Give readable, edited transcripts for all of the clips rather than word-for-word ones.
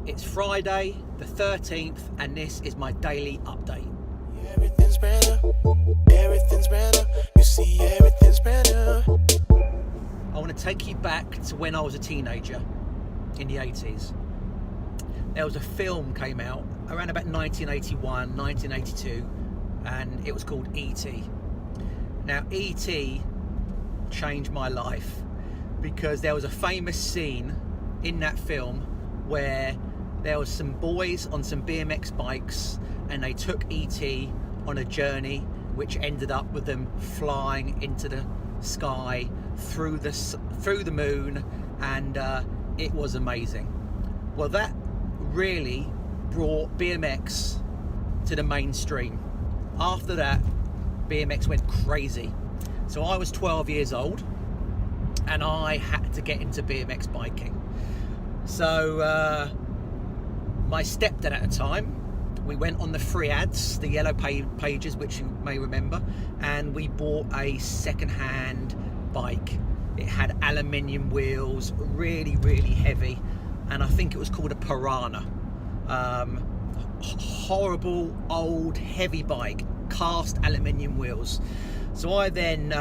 It's Friday the 13th and this is my daily update. Everything's brand new, everything's brand new, you see everything's brand new. I want to take you back to when I was a teenager in the 80s. There was a film came out around about 1981, 1982, and it was called E.T. Now E.T. changed my life because there was a famous scene in that film where there was some boys on some BMX bikes and they took E.T. on a journey which ended up with them flying into the sky through the moon, and it was amazing. Well, that really brought BMX to the mainstream. After that, BMX went crazy. So I was 12 years old and I had to get into BMX biking. So my stepdad at the time, we went on the free ads, the yellow pages, which you may remember, and we bought a second-hand bike. It had aluminium wheels, really heavy, and I think it was called a Piranha. Horrible old heavy bike, cast aluminium wheels. So I then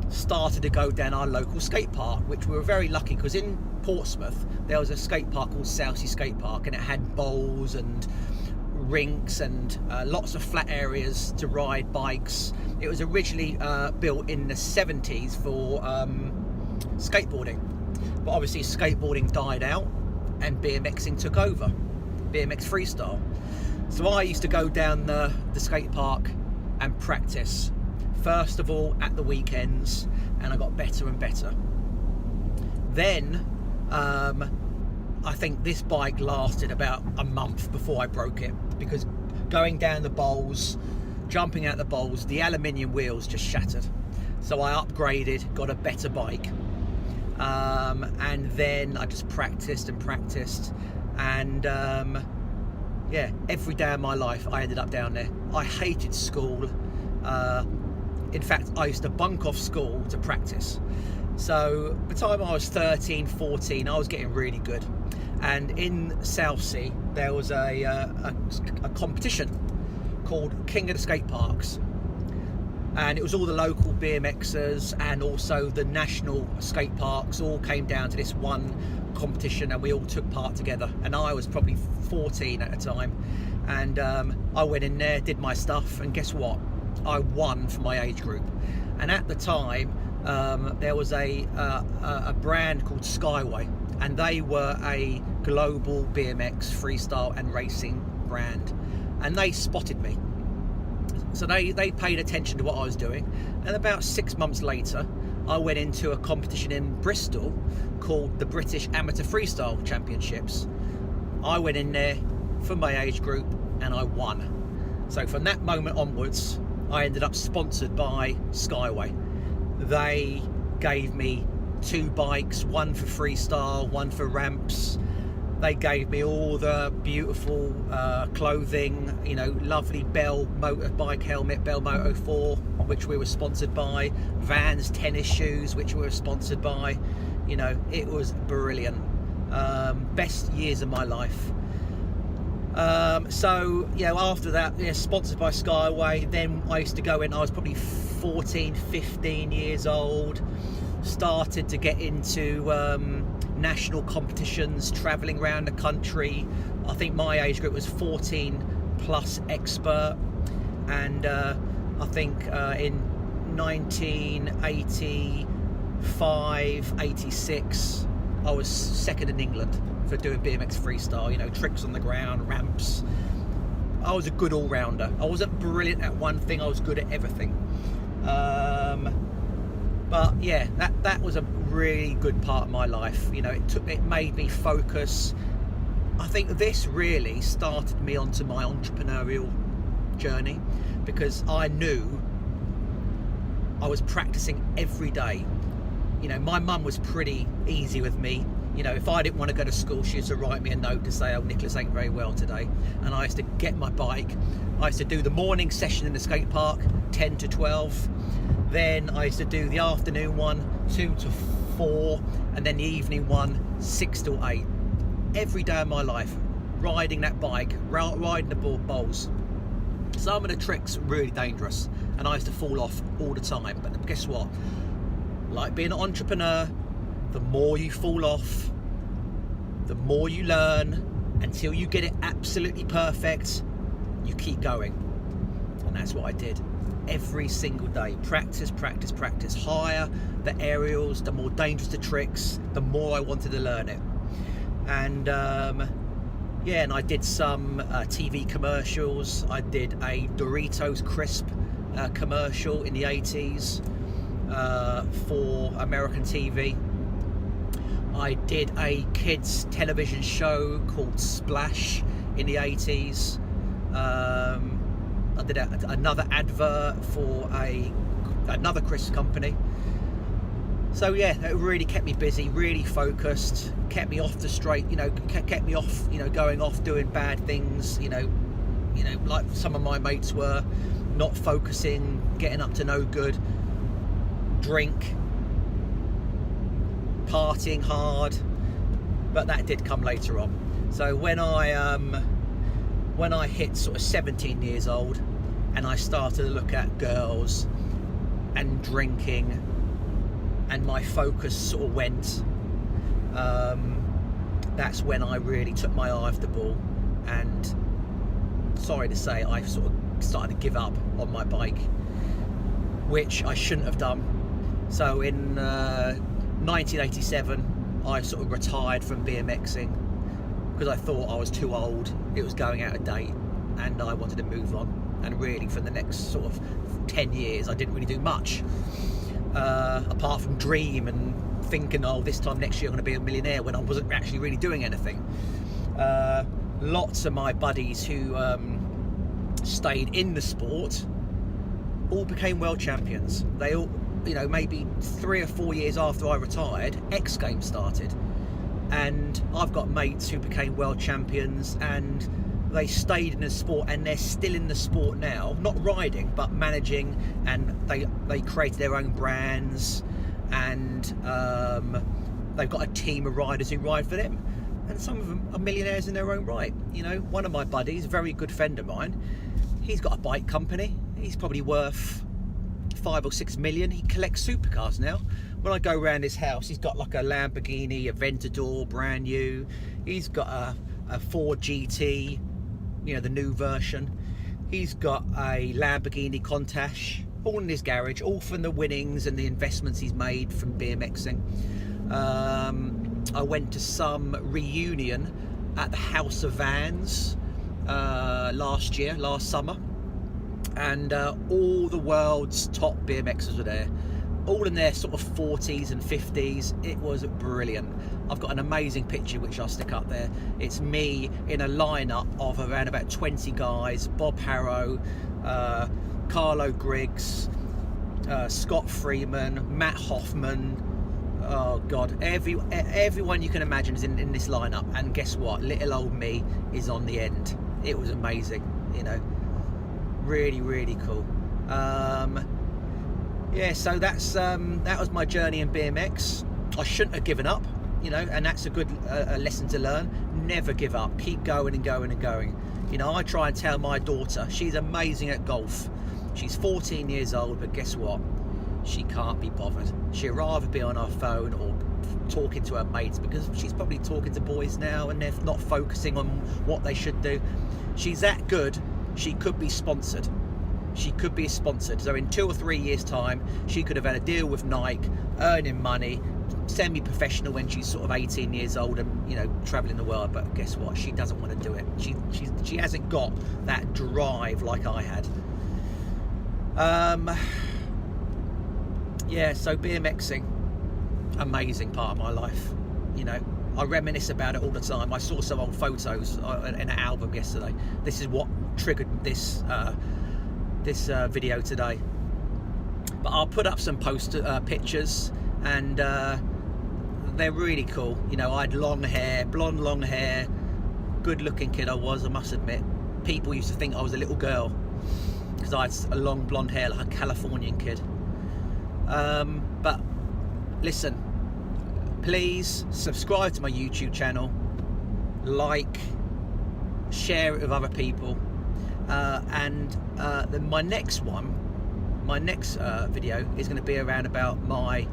started to go down our local skate park, which we were very lucky because in Portsmouth there was a skate park called Chelsea Skate Park, and it had bowls and rinks and lots of flat areas to ride bikes. It was originally built in the 70s for skateboarding, but obviously skateboarding died out and BMXing took over, Bmx Freestyle. So I used to go down the skate park and practice, first of all at the weekends, and I got better and better. Then I think this bike lasted about a month before I broke it, because going down the bowls, jumping out the bowls, the aluminium wheels just shattered. So I upgraded, got a better bike, and then I just practiced and yeah, every day of my life I ended up down there. I hated school. In fact, I used to bunk off school to practice. So by the time I was 13, 14, I was getting really good. And in Southsea, there was a competition called King of the Skate Parks. And it was all the local BMXers and also the national skate parks all came down to this one competition, and we all took part together. And I was probably 14 at the time. And I went in there, did my stuff, and guess what? I won for my age group. And at the time, there was a brand called Skyway, and they were a global BMX freestyle and racing brand, and they spotted me. So they paid attention to what I was doing, and about 6 months later I went into a competition in Bristol called the British Amateur Freestyle Championships. I went in there for my age group and I won. So from that moment onwards I ended up sponsored by Skyway. They gave me 2 bikes, one for freestyle, one for ramps. They gave me all the beautiful clothing, you know, lovely Bell motorbike helmet, Bell Moto 4, which we were sponsored by, Vans tennis shoes, which we were sponsored by. You know, it was brilliant. Best years of my life. So, you know, after that, yeah, sponsored by Skyway, then I used to go in, I was probably 14, 15 years old, started to get into national competitions, travelling around the country. I think my age group was 14 plus expert, and I think in 1985, 86, I was second in England for doing BMX freestyle, you know, tricks on the ground, ramps. I was a good all-rounder. I wasn't brilliant at one thing, I was good at everything. But yeah, that was a really good part of my life. You know, it made me focus. I think this really started me onto my entrepreneurial journey, because I knew I was practicing every day. You know, my mum was pretty easy with me. You know, if I didn't want to go to school, she used to write me a note to say, oh, Nicholas ain't very well today. And I used to get my bike. I used to do the morning session in the skate park, 10 to 12. Then I used to do the afternoon one, 2 to 4, and then the evening one, 6 to 8. every day of my life, riding that bike, riding the bowls. Some of the tricks were really dangerous, and I used to fall off all the time. But guess what? Like being an entrepreneur, the more you fall off, the more you learn, until you get it absolutely perfect. You keep going, and that's what I did every single day. Practice, practice, practice. Higher the aerials, the more dangerous the tricks, the more I wanted to learn it. And yeah, and I did some TV commercials. I did a Doritos crisp commercial in the 80s for American TV. I did a kids television show called Splash in the 80s. I did another advert for another crisp company. So yeah, it really kept me busy, really focused, kept me off the straight, kept me off, going off doing bad things, like some of my mates were, not focusing, getting up to no good, drink, partying hard. But that did come later on. So when I hit sort of 17 years old, and I started to look at girls and drinking, and my focus sort of went, that's when I really took my eye off the ball, and sorry to say, I sort of started to give up on my bike, which I shouldn't have done. So in 1987, I sort of retired from BMXing because I thought I was too old, it was going out of date, and I wanted to move on. And really, for the next sort of 10 years, I didn't really do much. Apart from dream and thinking, oh, this time next year I'm going to be a millionaire, when I wasn't actually really doing anything. Lots of my buddies who stayed in the sport all became world champions. They all, maybe 3 or 4 years after I retired, X Games started. And I've got mates who became world champions, and they stayed in the sport, and they're still in the sport now, not riding but managing, and they created their own brands, and they've got a team of riders who ride for them, and some of them are millionaires in their own right. One of my buddies, a very good friend of mine, he's got a bike company. He's probably worth 5 or 6 million. He collects supercars now. When I go around his house, he's got like a Lamborghini Aventador, brand new. He's got a Ford GT, the new version. He's got a Lamborghini Countach, all in his garage, all from the winnings and the investments he's made from BMXing. I went to some reunion at the House of Vans last summer, and all the world's top BMXers were there, all in their sort of 40s and 50s. It was brilliant. I've got an amazing picture which I'll stick up there. It's me in a lineup of around about 20 guys: Bob Harrow, Carlo Griggs, Scott Freeman, Matt Hoffman. Oh God, everyone you can imagine is in this lineup. And guess what? Little old me is on the end. It was amazing, really, really cool. Yeah, so that was my journey in BMX. I shouldn't have given up, and that's a good lesson to learn. Never give up. Keep going and going and going. I try and tell my daughter, she's amazing at golf. She's 14 years old, but guess what? She can't be bothered. She'd rather be on her phone or talking to her mates, because she's probably talking to boys now and they're not focusing on what they should do. She's that good, she could be sponsored. She could be sponsored. So in 2 or 3 years' time, she could have had a deal with Nike, earning money, semi-professional when she's sort of 18 years old and, traveling the world. But guess what? She doesn't want to do it. She hasn't got that drive like I had. Yeah, so BMXing, amazing part of my life. I reminisce about it all the time. I saw some old photos in an album yesterday. This is what triggered this video today. But I'll put up some pictures, and they're really cool. I had long hair, blonde long hair, good looking kid I was, I must admit. People used to think I was a little girl because I had a long blonde hair like a Californian kid. But listen, please subscribe to my YouTube channel, like, share it with other people, and then my next video is going to be around about my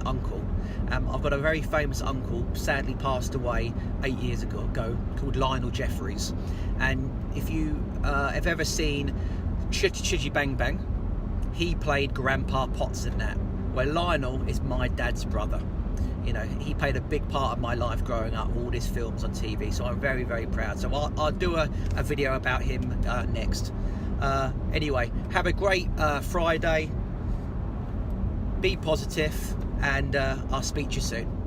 uncle. I've got a very famous uncle, sadly passed away 8 years ago, called Lionel Jeffries. And if you have ever seen Chitty Chitty Bang Bang, he played Grandpa Potts in that. Where Lionel is my dad's brother. You know, he played a big part of my life growing up, all his films on TV, so I'm very, very proud. So I'll do a video about him next. Anyway, have a great Friday, be positive, and I'll speak to you soon.